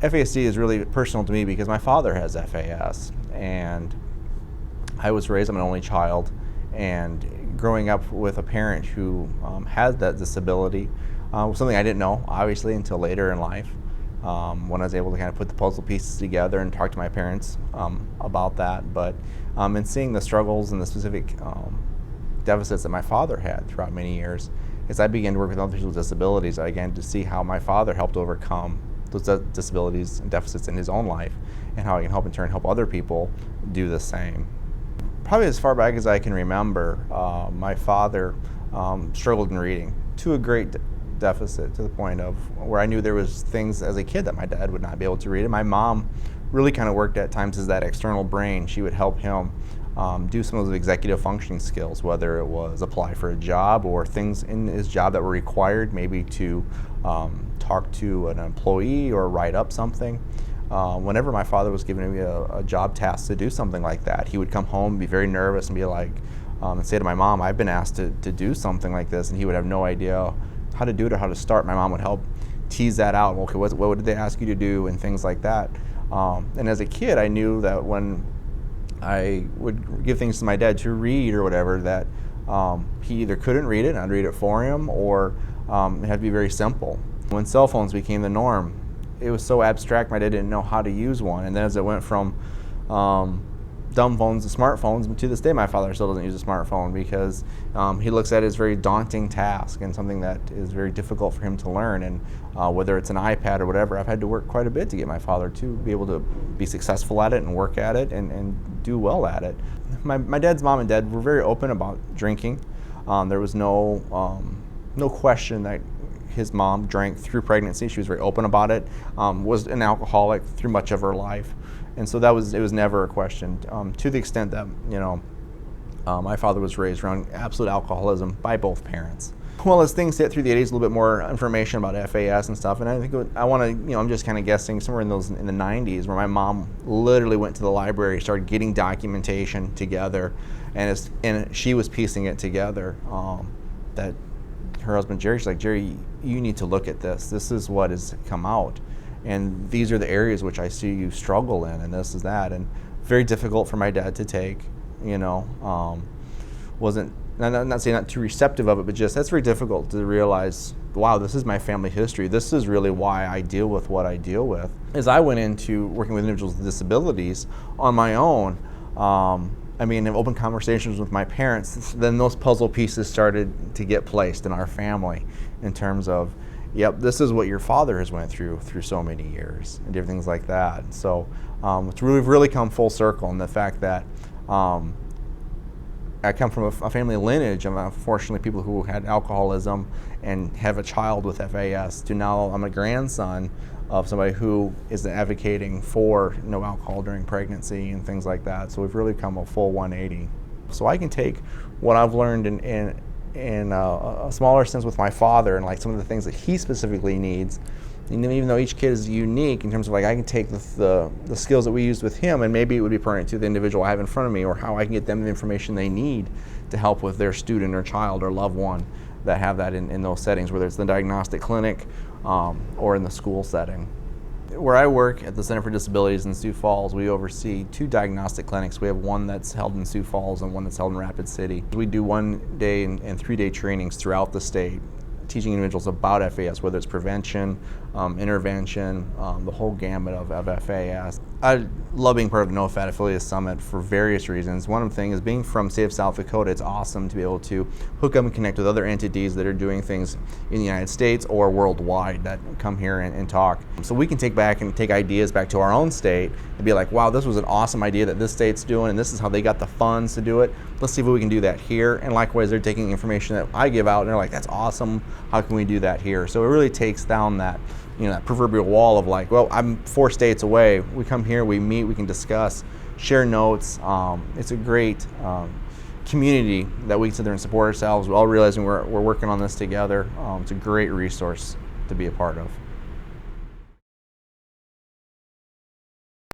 FASD is really personal to me because my father has FAS, and I was raised, I'm an only child, and growing up with a parent who had that disability was something I didn't know, obviously, until later in life, when I was able to kind of put the puzzle pieces together and talk to my parents about that. But in seeing the struggles and the specific deficits that my father had throughout many years, as I began to work with other people with disabilities, I began to see how my father helped overcome those disabilities and deficits in his own life, and how I can help in turn help other people do the same. Probably as far back as I can remember, my father struggled in reading to a great deficit, to the point of where I knew there was things as a kid that my dad would not be able to read. And my mom really kind of worked at times as that external brain. She would help him do some of those executive functioning skills, whether it was apply for a job or things in his job that were required, maybe to talk to an employee or write up something. Whenever my father was giving me a job task to do something like that, he would come home, be very nervous, and be like, and say to my mom, I've been asked to do something like this, and he would have no idea how to do it or how to start. My mom would help tease that out. Okay, what did they ask you to do, and things like that. And as a kid, I knew that when I would give things to my dad to read or whatever, that he either couldn't read it and I'd read it for him, or it had to be very simple. When cell phones became the norm, it was so abstract my dad didn't know how to use one. And then as it went from dumb phones to smartphones, to this day my father still doesn't use a smartphone because he looks at it as a very daunting task and something that is very difficult for him to learn. And whether it's an iPad or whatever, I've had to work quite a bit to get my father to be able to be successful at it and work at it and do well at it. My dad's mom and dad were very open about drinking. There was no question that his mom drank through pregnancy. She was very open about it, was an alcoholic through much of her life. And so it was never a question, to the extent that, my father was raised around absolute alcoholism by both parents. Well, as things hit through the 80s, a little bit more information about FAS and stuff, and I think I'm just kind of guessing somewhere in the 90s, where my mom literally went to the library, started getting documentation together, and she was piecing it together, that her husband Jerry, she's like, Jerry, you need to look at this. This is what has come out, and these are the areas which I see you struggle in, and this is that. And very difficult for my dad to take, wasn't, I'm not saying not too receptive of it, but just that's very difficult to realize, wow, this is my family history. This is really why I deal with what I deal with. As I went into working with individuals with disabilities on my own, in open conversations with my parents, then those puzzle pieces started to get placed in our family in terms of, yep, this is what your father has went through so many years, and different things like that. So it's really come full circle, and the fact that I come from a family lineage of, unfortunately, people who had alcoholism and have a child with FAS, to now I'm a grandson of somebody who is advocating for no alcohol during pregnancy and things like that. So we've really come a full 180. So I can take what I've learned in a smaller sense with my father, and like some of the things that he specifically needs. And even though each kid is unique in terms of, like, I can take the skills that we used with him, and maybe it would be pertinent to the individual I have in front of me, or how I can get them the information they need to help with their student or child or loved one that have that in those settings, whether it's the diagnostic clinic or in the school setting. Where I work at the Center for Disabilities in Sioux Falls, we oversee 2 diagnostic clinics. We have one that's held in Sioux Falls and one that's held in Rapid City. We do 1-day and 3-day trainings throughout the state, teaching individuals about FAS, whether it's prevention, intervention, the whole gamut of FAS. I love being part of the NOFAS Affiliate Summit for various reasons. One of the things is, being from state of South Dakota, it's awesome to be able to hook up and connect with other entities that are doing things in the United States or worldwide that come here and talk. So we can take ideas back to our own state and be like, wow, this was an awesome idea that this state's doing, and this is how they got the funds to do it. Let's see if we can do that here. And likewise, they're taking information that I give out and they're like, that's awesome. How can we do that here? So it really takes down that proverbial wall of, like, well, I'm 4 states away. We come here, we meet, we can discuss, share notes. It's a great community that we sit there and support ourselves. We're all realizing we're working on this together. It's a great resource to be a part of.